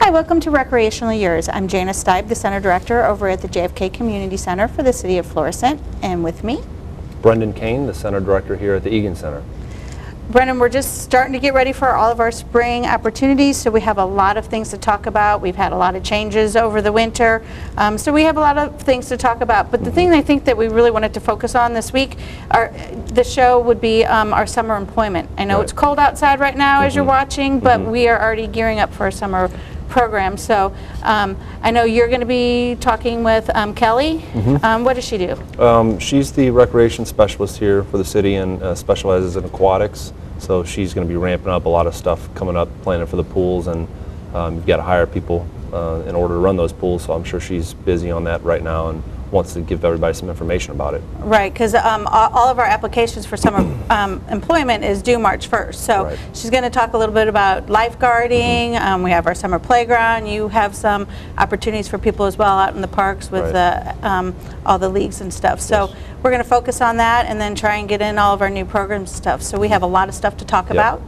Hi, welcome to Recreationally Yours. I'm Janice Steib, the Center Director over at the JFK Community Center for the City of Florissant, and with me, Brendan Kane, the Center Director here at the Egan Center. Brendan, we're just starting to get ready for all of our spring opportunities, so we have a lot of things to talk about. We've had a lot of changes over the winter, so we have a lot of things to talk about. But the thing I think that we really wanted to focus on this week, the show would be our summer employment. I know it's cold outside right now as you're watching, but we are already gearing up for our summer program. So I know you're going to be talking with Kelly. What does she do? She's the recreation specialist here for the city and specializes in aquatics. So she's going to be ramping up a lot of stuff coming up, planning for the pools, and you've got to hire people in order to run those pools. So I'm sure she's busy on that right now and wants to give everybody some information about it. Right, because all of our applications for summer employment is due March 1st. So she's going to talk a little bit about lifeguarding. We have our summer playground. You have some opportunities for people as well out in the parks with all the leagues and stuff. So we're going to focus on that and then try and get in all of our new programs and stuff. So we have a lot of stuff to talk about.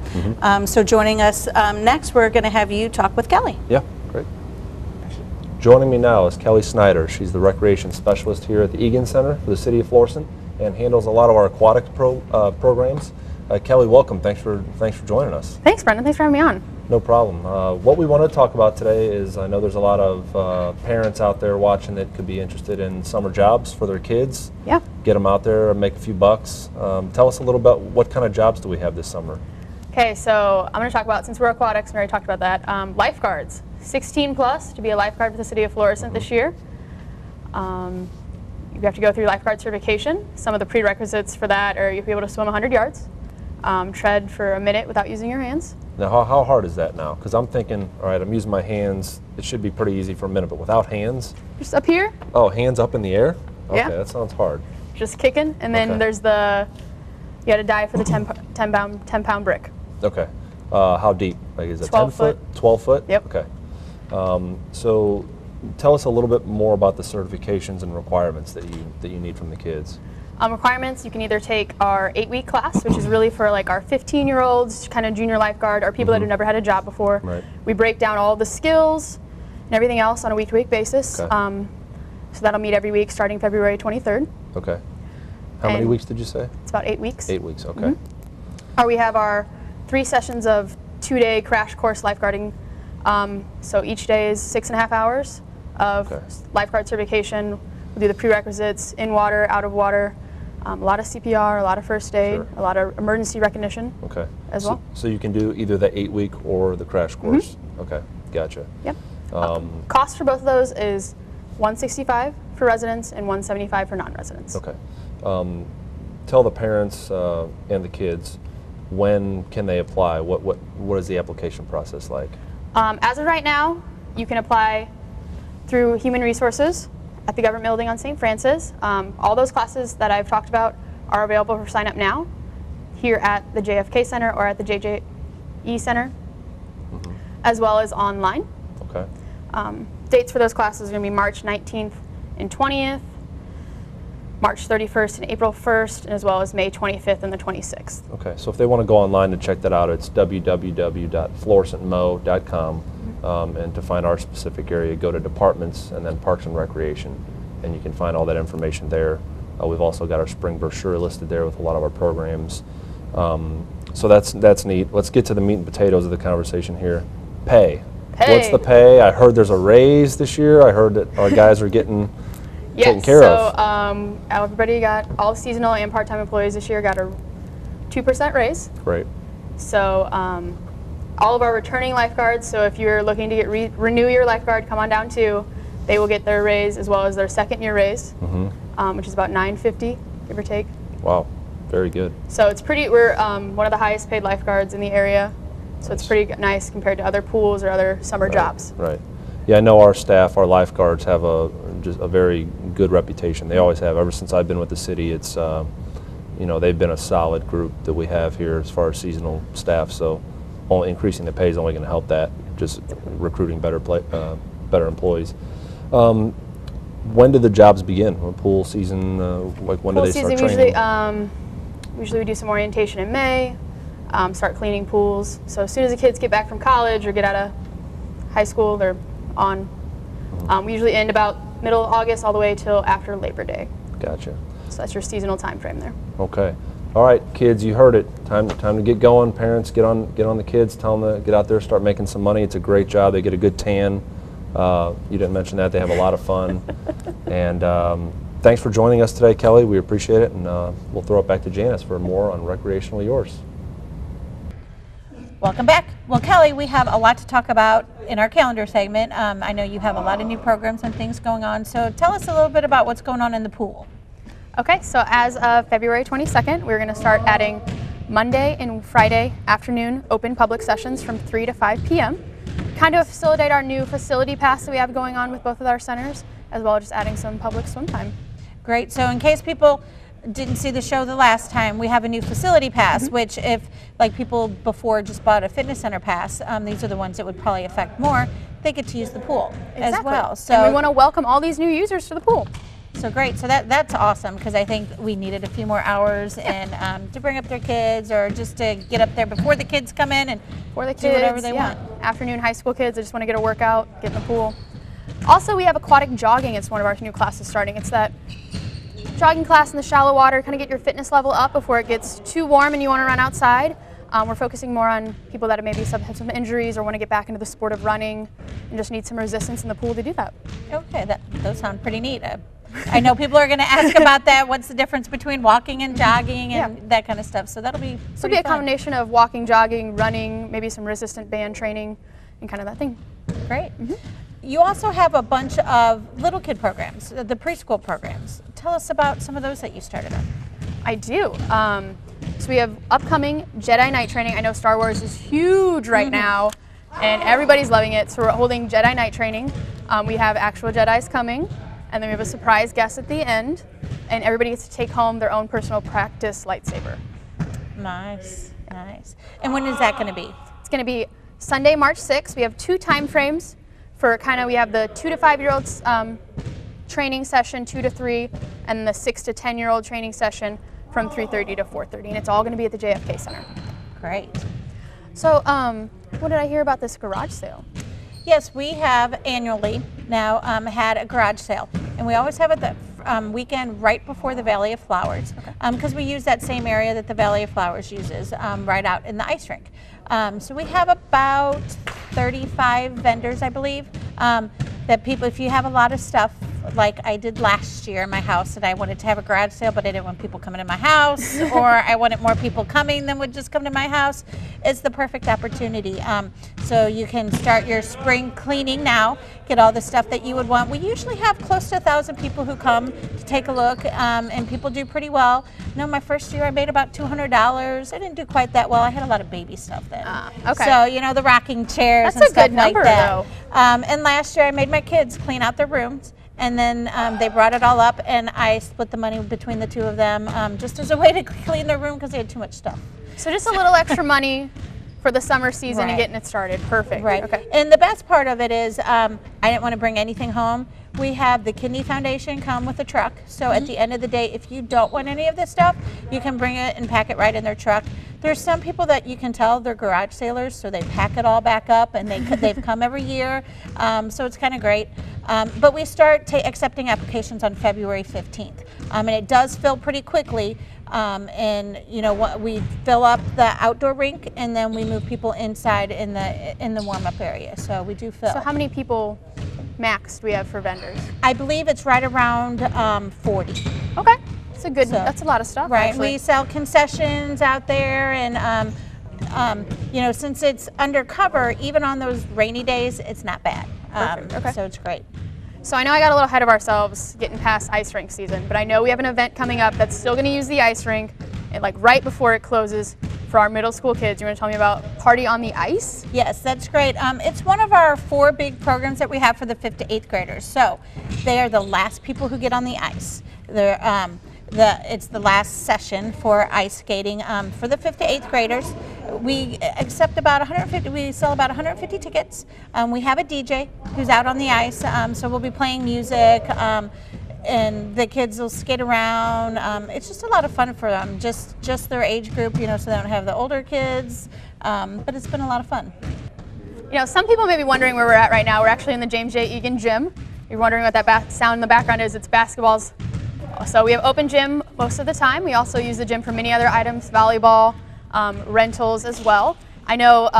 So joining us next, we're going to have you talk with Kelly. Yeah, great. Joining me now is Kelly Snyder. She's the recreation specialist here at the Egan Center for the City of Florissant and handles a lot of our aquatic programs. Kelly, welcome. Thanks for joining us. Thanks, Brendan. Thanks for having me on. No problem. What we want to talk about today is, I know there's a lot of parents out there watching that could be interested in summer jobs for their kids. Yeah. Get them out there and make a few bucks. Tell us a little about what kind of jobs do we have this summer? Okay, so I'm going to talk about, since we're aquatics, we already talked about that, lifeguards. 16 plus to be a lifeguard for the City of Florissant this year. You have to go through lifeguard certification. Some of the prerequisites for that are you have to be able to swim 100 yards, tread for a minute without using your hands. Now, how hard is that now? Because I'm thinking, all right, I'm using my hands. It should be pretty easy for a minute, but without hands? Just up here. Oh, hands up in the air? Okay, yeah. That sounds hard. Just kicking, and then there's you got to dive for the 10 pound brick. Okay. How deep? Like, is it 12 10 foot? 12 foot? Yep. Okay. So tell us a little bit more about the certifications and requirements that you need from the kids. Requirements, you can either take our 8-week class, which is really for like our 15-year-olds, kind of junior lifeguard, or people that have never had a job before. Right. We break down all the skills and everything else on a week-to-week basis. Okay. So that'll meet every week starting February 23rd. Okay. How many weeks did you say? It's about 8 weeks. 8 weeks, okay. Or we have our 3 sessions of 2-day crash course lifeguarding. So each day is 6.5 hours of lifeguard certification. We'll do the prerequisites, in water, out of water, a lot of CPR, a lot of first aid, a lot of emergency recognition as well. So you can do either the 8-week or the crash course? Okay, gotcha. Yep. Cost for both of those is $165 for residents and $175 for non-residents. Okay. Tell the parents and the kids, when can they apply? What is the application process like? As of right now, you can apply through Human Resources at the Government Building on St. Francis. All those classes that I've talked about are available for sign up now here at the JFK Center or at the JJE Center, as well as online. Okay. Dates for those classes are going to be March 19th and 20th, March 31st and April 1st, and as well as May 25th and the 26th. Okay, so if they want to go online to check that out, it's www.florissantmo.com, and to find our specific area, go to departments and then Parks and Recreation, and you can find all that information there. We've also got our spring brochure listed there with a lot of our programs. So that's neat. Let's get to the meat and potatoes of the conversation here. Pay. What's the pay? I heard there's a raise this year. I heard that our guys are getting taken care of. Everybody got, all seasonal and part-time employees this year got a 2% raise. Great. So all of our returning lifeguards, so if you're looking to renew your lifeguard, come on down too. They will get their raise as well as their second year raise, which is about $950, give or take. Wow, very good. So it's pretty, we're one of the highest paid lifeguards in the area. So it's pretty nice compared to other pools or other summer jobs. Right. Yeah, I know our staff, our lifeguards have just a very good reputation. They always have. Ever since I've been with the city, it's they've been a solid group that we have here as far as seasonal staff. So only increasing the pay is only going to help that. Just recruiting better employees. When do the jobs begin? When pool season? When do they start training? Usually we do some orientation in May. Start cleaning pools. So as soon as the kids get back from college or get out of high school, they're on. We usually end about middle of August all the way till after Labor Day. Gotcha. So that's your seasonal time frame there. Okay. All right, kids, you heard it. Time to get going. Parents, get on the kids. Tell them to get out there, start making some money. It's a great job. They get a good tan. You didn't mention that. They have a lot of fun. And thanks for joining us today, Kelly. We appreciate it. And we'll throw it back to Janice for more on Recreationally Yours. Welcome back. Well, Kelly, we have a lot to talk about in our calendar segment. I know you have a lot of new programs and things going on. So tell us a little bit about what's going on in the pool. Okay, so as of February 22nd, we're going to start adding Monday and Friday afternoon open public sessions from 3 to 5 p.m. Kind of facilitate our new facility pass that we have going on with both of our centers, as well as just adding some public swim time. Great. So in case people didn't see the show the last time, we have a new facility pass, which if like people before just bought a fitness center pass, these are the ones that would probably affect more, they get to use the pool as well. So and we want to welcome all these new users to the pool. So great. So that's awesome, because I think we needed a few more hours and to bring up their kids, or just to get up there before the kids come in and For the kids, do whatever they want. Afternoon high school kids that just want to get a workout, get in the pool. Also, we have aquatic jogging. It's one of our new classes starting. It's that jogging class in the shallow water, kind of get your fitness level up before it gets too warm and you want to run outside. We're focusing more on people that have maybe had some injuries or want to get back into the sport of running and just need some resistance in the pool to do that. Okay, those sound pretty neat. I know people are going to ask about that. What's the difference between walking and jogging and that kind of stuff? So that'll be So it'll be a combination of walking, jogging, running, maybe some resistant band training, and kind of that thing. Great. You also have a bunch of little kid programs, the preschool programs. Tell us about some of those that you started on. I do. So we have upcoming Jedi Knight training. I know Star Wars is huge right now, and everybody's loving it. So we're holding Jedi Knight training. We have actual Jedis coming, and then we have a surprise guest at the end, and everybody gets to take home their own personal practice lightsaber. Nice, nice. And when is that going to be? It's going to be Sunday, March 6th. We have 2 time frames for we have the 2 to 5 year olds training session, 2 to 3, and the 6 to 10 year old training session from 3:30 to 4:30, and it's all going to be at the JFK Center. Great. So, what did I hear about this garage sale? Yes, we have annually now had a garage sale, and we always have it the weekend right before the Valley of Flowers, because we use that same area that the Valley of Flowers uses, right out in the ice rink. So we have about 35 vendors, I believe, that people, if you have a lot of stuff, like I did last year in my house, and I wanted to have a garage sale, but I didn't want people coming to my house, or I wanted more people coming than would just come to my house, it's the perfect opportunity. So you can start your spring cleaning now, get all the stuff that you would want. We usually have close to 1,000 people who come to take a look, and people do pretty well. You know, my first year I made about $200. I didn't do quite that well. I had a lot of baby stuff then. Okay. So, you know, the rocking chairs That's and stuff a good number, like that. though. And last year I made my kids clean out their rooms. And then they brought it all up, and I split the money between the two of them, just as a way to clean their room because they had too much stuff. So just a little extra money for the summer season and getting it started. Perfect. Right. Okay. And the best part of it is I didn't want to bring anything home. We have the Kidney Foundation come with a truck. So at the end of the day, if you don't want any of this stuff, you can bring it and pack it right in their truck. There's some people that you can tell they're garage sailors, so they pack it all back up, and they've come every year. So it's kind of great. But we start accepting applications on February 15th. And it does fill pretty quickly. And you know what, we fill up the outdoor rink, and then we move people inside in the warm-up area. So we do fill. So how many people max do we have for vendors? I believe it's right around 40. Okay. That's a lot of stuff. Right. Actually. We sell concessions out there, and you know, since it's undercover, even on those rainy days, it's not bad. Perfect. Okay. So it's great. So I know I got a little ahead of ourselves getting past ice rink season, but I know we have an event coming up that's still going to use the ice rink, and like right before it closes for our middle school kids. You want to tell me about Party on the Ice? Yes, that's great. It's one of our 4 big programs that we have for the 5th to 8th graders. So they are the last people who get on the ice. It's the last session for ice skating for the 5th to 8th graders. We accept about 150. We sell about 150 tickets. We have a DJ who's out on the ice, so we'll be playing music, and the kids will skate around. It's just a lot of fun for them, just their age group, you know, so they don't have the older kids. But it's been a lot of fun. You know, some people may be wondering where we're at right now. We're actually in the James J. Egan gym. You're wondering what that sound in the background is. It's basketballs. So we have open gym most of the time. We also use the gym for many other items, volleyball, rentals as well. I know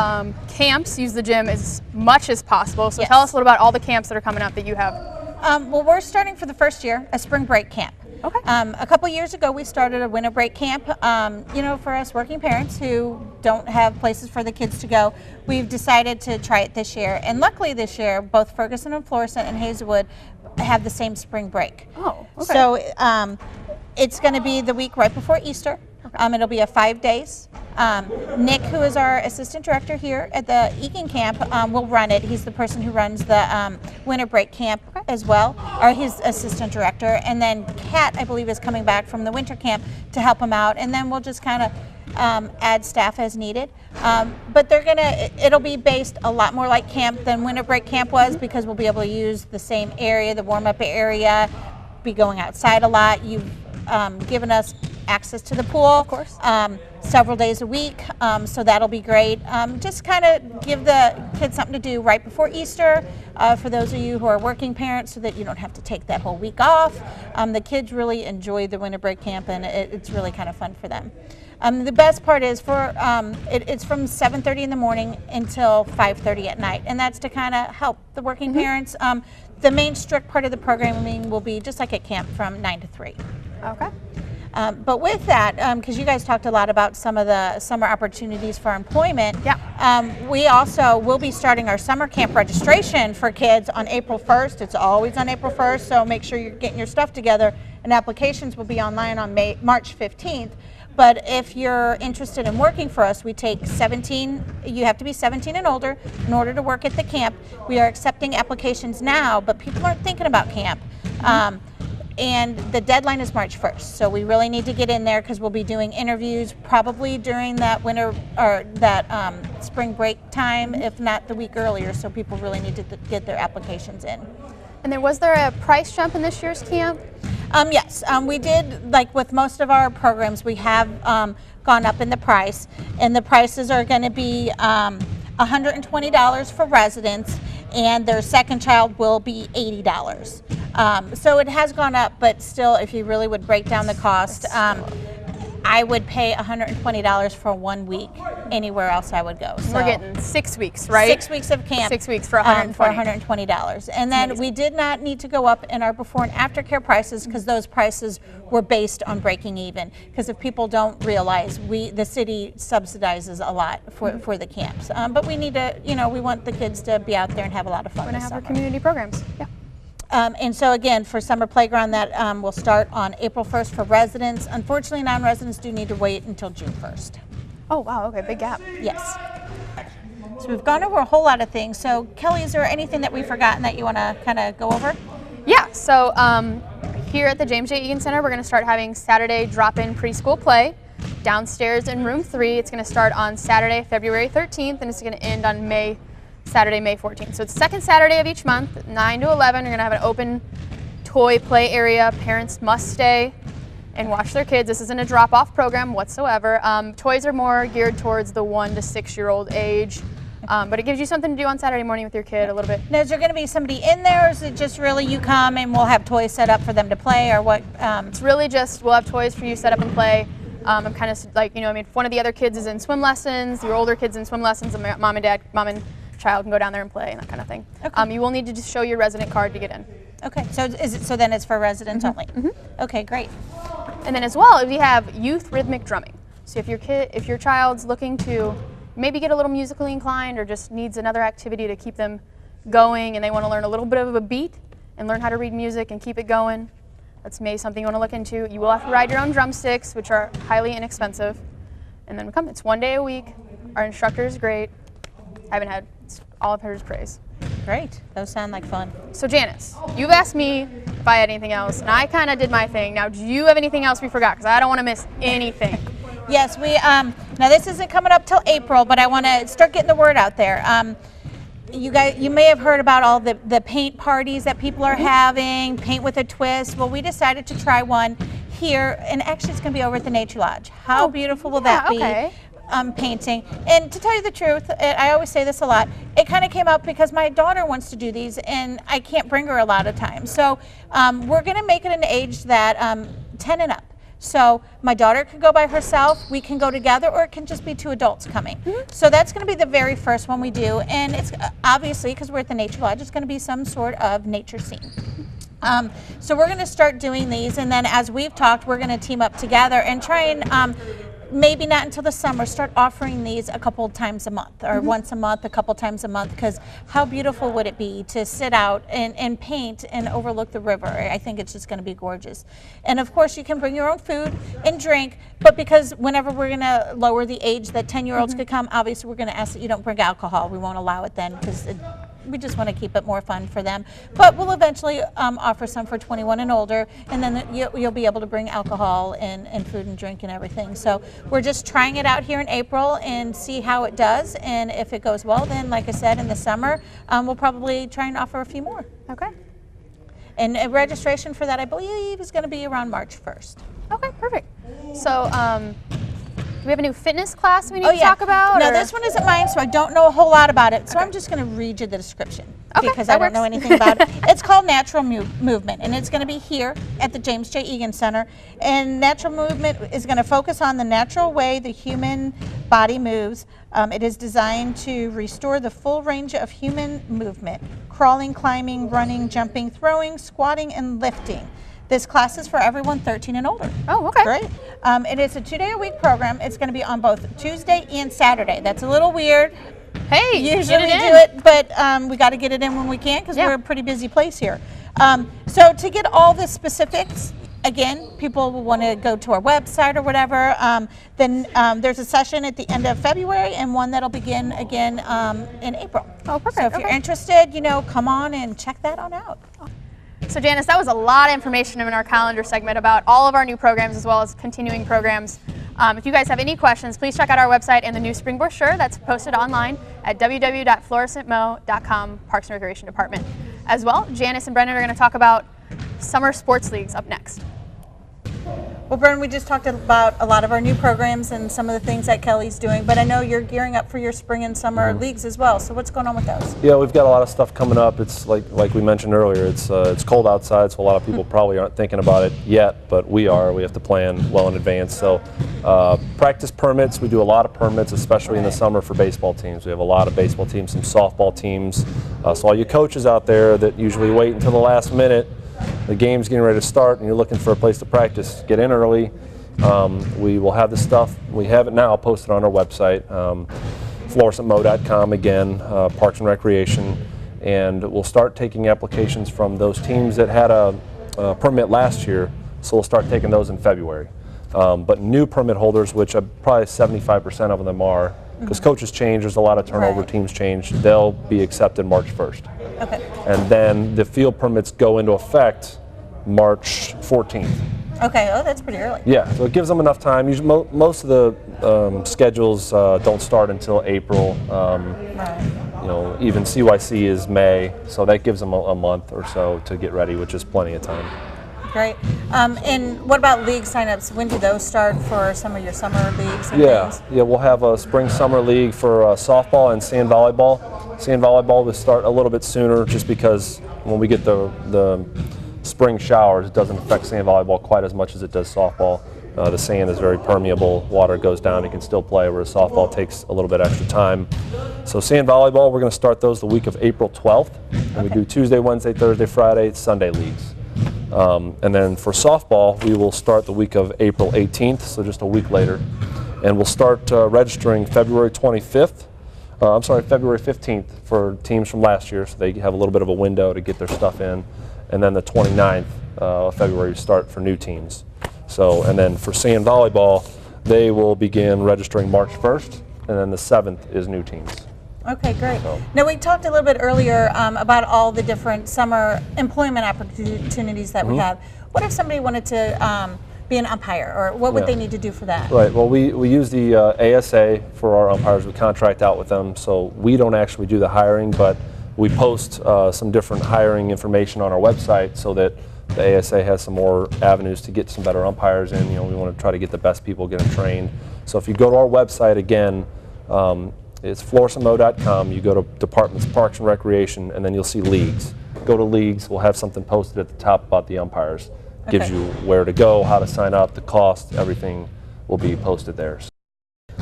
camps use the gym as much as possible. So tell us a little about all the camps that are coming up that you have. Well, we're starting for the first year a spring break camp. Okay. A couple years ago, we started a winter break camp. You know, for us working parents who don't have places for the kids to go, we've decided to try it this year. And luckily this year, both Ferguson and Florissant and Hazelwood have the same spring break. Oh, okay. So it's going to be the week right before Easter. It'll be 5 days. Nick, who is our assistant director here at the Egan camp, will run it. He's the person who runs the winter break camp as well, or his assistant director. And then Kat, I believe, is coming back from the winter camp to help him out. And then we'll just kind of add staff as needed. But it'll be based a lot more like camp than winter break camp was, because we'll be able to use the same area, the warm-up area, be going outside a lot. You've given us access to the pool, of course, several days a week, so that'll be great. Just kind of give the kids something to do right before Easter, for those of you who are working parents, so that you don't have to take that whole week off. The kids really enjoy the winter break camp, and it's really kind of fun for them. The best part is it's from 7:30 in the morning until 5:30 at night, and that's to kind of help the working parents. The main strict part of the programming will be just like at camp from 9 to 3. Okay. But with that, because you guys talked a lot about some of the summer opportunities for employment, we also will be starting our summer camp registration for kids on April 1st. It's always on April 1st, so make sure you're getting your stuff together, and applications will be online on March 15th. But if you're interested in working for us, we take 17, you have to be 17 and older in order to work at the camp. We are accepting applications now, but people aren't thinking about camp. And the deadline is March 1st, so we really need to get in there, because we'll be doing interviews probably during that winter or that spring break time, if not the week earlier, so people really need to get their applications in. And then was there a price jump in this year's camp? Yes, we did, like with most of our programs, we have gone up in the price, and the prices are going to be $120 for residents, and their second child will be $80. So it has gone up, but still, if you really would break down the cost, I would pay $120 for 1 week anywhere else I would go. So we're getting 6 weeks, right? 6 weeks of camp. 6 weeks for $120. And then we did not need to go up in our before and after care prices, because those prices were based on breaking even. Because if people don't realize, the city subsidizes a lot for the camps. But we need to, we want the kids to be out there and have a lot of fun. We're going to have our community programs. Yeah. And so again, for summer playground, that will start on April 1st for residents. Unfortunately, non-residents do need to wait until June 1st. Oh, wow, okay, big gap. Yes. So we've gone over a whole lot of things. So Kelly, is there anything that we've forgotten that you want to kind of go over? Yeah, so here at the James J. Egan Center, we're going to start having Saturday drop-in preschool play downstairs in room 3. It's going to start on Saturday, February 13th, and it's going to end on Saturday, May 14th. So it's the second Saturday of each month, 9 to 11. You're going to have an open toy play area. Parents must stay and watch their kids. This isn't a drop-off program whatsoever. Toys are more geared towards the 1 to 6-year-old age, but it gives you something to do on Saturday morning with your kid a little bit. Now, is there going to be somebody in there, or is it just really you come and we'll have toys set up for them to play, or what? It's really just we'll have toys for you set up and play. I'm kind of like, if one of the other kids is in swim lessons, your older kid's in swim lessons, and mom and child can go down there and play and that kind of thing. Okay. You will need to just show your resident card to get in. Okay, so then it's for residents only? Okay, great. And then as well, we have youth rhythmic drumming. So if your child's looking to maybe get a little musically inclined, or just needs another activity to keep them going, and they want to learn a little bit of a beat and learn how to read music and keep it going, that's maybe something you want to look into. You will have to ride your own drumsticks, which are highly inexpensive. And then come, it's 1 day a week. Our instructor is great. All I've heard is praise. Great. Those sound like fun. So Janice, you've asked me if I had anything else, and I kind of did my thing. Now, do you have anything else we forgot? Because I don't want to miss anything. Yes, we. Now this isn't coming up till April, but I want to start getting the word out there. You may have heard about all the paint parties that people are having, paint with a twist. Well, we decided to try one here, and actually it's going to be over at the Nature Lodge. How beautiful will that be? Okay. painting. And to tell you the truth, I always say this a lot, it kind of came up because my daughter wants to do these and I can't bring her a lot of times. So we're going to make it an age that 10 and up. So my daughter could go by herself, we can go together, or it can just be 2 adults coming. So that's going to be the very first one we do, and it's obviously, because we're at the Nature Lodge, it's going to be some sort of nature scene. So we're going to start doing these, and then as we've talked, we're going to team up together and try and maybe not until the summer, start offering these a couple times a month, or once a month, a couple times a month, because how beautiful would it be to sit out and paint and overlook the river? I think it's just going to be gorgeous. And of course, you can bring your own food and drink, but because whenever we're going to lower the age that 10-year-olds could come, obviously we're going to ask that you don't bring alcohol. We won't allow it then, because we just want to keep it more fun for them. But we'll eventually offer some for 21 and older, and then you'll be able to bring alcohol and food and drink and everything. So we're just trying it out here in April and see how it does, and if it goes well, then like I said, in the summer, we'll probably try and offer a few more. Okay. And registration for that, I believe, is going to be around March 1st. Okay, perfect. So, do we have a new fitness class we need to talk about? No, or? this one isn't mine, so I don't know a whole lot about it. So I'm just going to read you the description because I don't know anything about it. It's called Natural Movement, and it's going to be here at the James J. Egan Center. And Natural Movement is going to focus on the natural way the human body moves. It is designed to restore the full range of human movement: crawling, climbing, running, jumping, throwing, squatting, and lifting. This class is for everyone 13 and older. Oh, okay. Great. It is a 2-day-a-week program. It's going to be on both Tuesday and Saturday. That's a little weird. Hey, usually we do it, but we got to get it in when we can because we're a pretty busy place here. So to get all the specifics, again, people will want to go to our website or whatever. Then there's a session at the end of February and one that'll begin again in April. Oh, perfect. So if you're interested, come on and check that on out. So Janice, that was a lot of information in our calendar segment about all of our new programs as well as continuing programs. If you guys have any questions, please check out our website and the new spring brochure that's posted online at www.florissantmo.com, Parks and Recreation Department. As well, Janice and Brendan are going to talk about summer sports leagues up next. Well, Brendan, we just talked about a lot of our new programs and some of the things that Kelly's doing, but I know you're gearing up for your spring and summer leagues as well. So what's going on with those? Yeah, we've got a lot of stuff coming up. It's like we mentioned earlier, it's cold outside, so a lot of people probably aren't thinking about it yet, but we are. We have to plan well in advance. So practice permits, we do a lot of permits, especially in the summer for baseball teams. We have a lot of baseball teams, some softball teams. So all you coaches out there that usually wait until the last minute, the game's getting ready to start and you're looking for a place to practice, get in early. We will have the stuff, we have it now posted on our website, florissantmo.com again, Parks and Recreation, and we'll start taking applications from those teams that had a permit last year, so we'll start taking those in February. But new permit holders, which probably 75% of them are, because coaches change, there's a lot of turnover, teams change, they'll be accepted March 1st. Okay. And then the field permits go into effect March 14th. Okay, oh, that's pretty early. Yeah, so it gives them enough time. Usually, most of the schedules don't start until April. Even CYC is May, so that gives them a month or so to get ready, which is plenty of time. Great. And what about league signups? When do those start for some of your summer leagues and things? Yeah, we'll have a spring-summer league for softball and sand volleyball. Sand volleyball will start a little bit sooner just because when we get the spring showers, it doesn't affect sand volleyball quite as much as it does softball. The sand is very permeable, water goes down, you can still play, whereas softball takes a little bit extra time. So sand volleyball, we're going to start those the week of April 12th. And we do Tuesday, Wednesday, Thursday, Friday, Sunday leagues. And then for softball, we will start the week of April 18th, so just a week later. And we'll start registering February 25th. February 15th for teams from last year, so they have a little bit of a window to get their stuff in. And then the 29th of February start for new teams. So, and then for sand volleyball, they will begin registering March 1st, and then the 7th is new teams. Okay, great. Now, we talked a little bit earlier about all the different summer employment opportunities that we have. What if somebody wanted to be an umpire, or what would they need to do for that? Right, well, we use the ASA for our umpires. We contract out with them, so we don't actually do the hiring, but we post some different hiring information on our website so that The ASA has some more avenues to get some better umpires in. We want to try to get the best people, get them trained. So if you go to our website again, it's florissantmo.com. You go to Departments, Parks and Recreation, and then you'll see leagues. Go to leagues. We'll have something posted at the top about the umpires. Gives you where to go, how to sign up, the cost, everything will be posted there.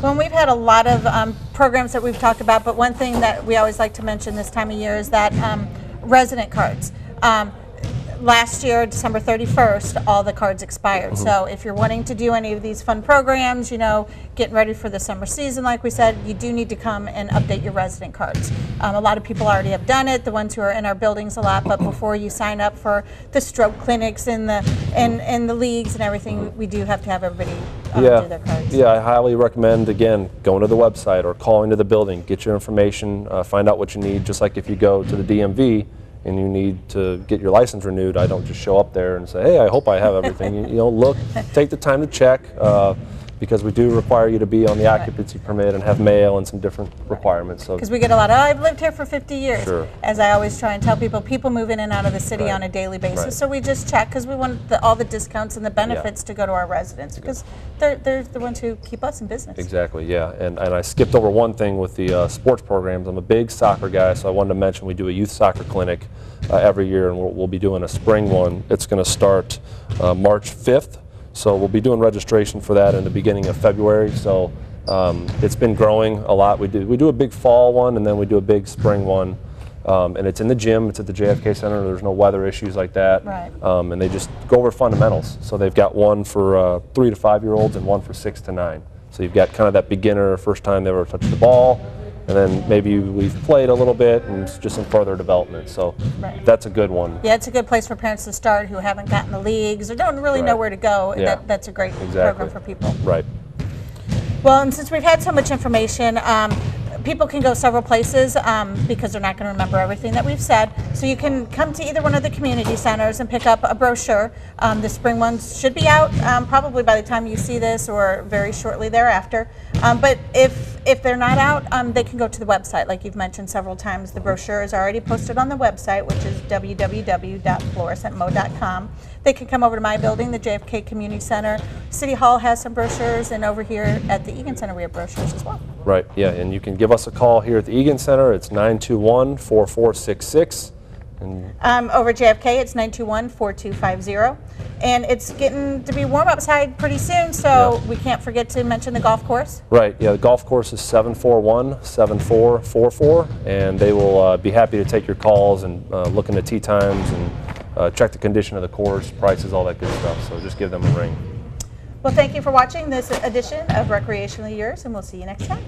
Well, we've had a lot of programs that we've talked about, but one thing that we always like to mention this time of year is that resident cards. Last year, December 31st, all the cards expired. So if you're wanting to do any of these fun programs, getting ready for the summer season, like we said, you do need to come and update your resident cards. A lot of people already have done it, the ones who are in our buildings a lot, but before you sign up for the stroke clinics and the leagues and everything, we do have to have everybody do their cards. Yeah, I highly recommend, again, going to the website or calling to the building, get your information, find out what you need, just like if you go to the DMV and you need to get your license renewed, I don't just show up there and say, hey, I hope I have everything. Look, take the time to check, because we do require you to be on the occupancy permit and have mail and some different requirements. Because we get a lot of, I've lived here for 50 years. Sure. As I always try and tell people move in and out of the city on a daily basis. So we just check because we want all the discounts and the benefits to go to our residents, because they're the ones who keep us in business. Exactly, yeah. And I skipped over one thing with the sports programs. I'm a big soccer guy, so I wanted to mention we do a youth soccer clinic every year, and we'll be doing a spring one. It's going to start March 5th. So we'll be doing registration for that in the beginning of February. So it's been growing a lot. We do a big fall one, and then we do a big spring one. And it's in the gym. It's at the JFK Center. There's no weather issues like that. Right. And they just go over fundamentals. So they've got one for 3 to 5-year-olds and one for 6 to 9. So you've got kind of that beginner, first time they ever touched the ball, and then maybe we've played a little bit and just some further development. So that's a good one. Yeah, it's a good place for parents to start who haven't gotten the leagues or don't really know where to go. Yeah. That's a great program for people. Right. Well, and since we've had so much information, people can go several places because they're not going to remember everything that we've said. So you can come to either one of the community centers and pick up a brochure. The spring ones should be out probably by the time you see this or very shortly thereafter. But if they're not out, they can go to the website. Like you've mentioned several times, the brochure is already posted on the website, which is www.florissantmo.com. They can come over to my building, the JFK Community Center. City Hall has some brochures, and over here at the Egan Center we have brochures as well. Right, yeah, and you can give us a call here at the Egan Center. It's 921-4466. Over at JFK, it's 921-4250. And it's getting to be warm outside pretty soon, so we can't forget to mention the golf course. Right, yeah, the golf course is 741-7444, and they will be happy to take your calls and look into tee times and check the condition of the course, prices, all that good stuff. So just give them a ring. Well, thank you for watching this edition of Recreationally Yours, and we'll see you next time.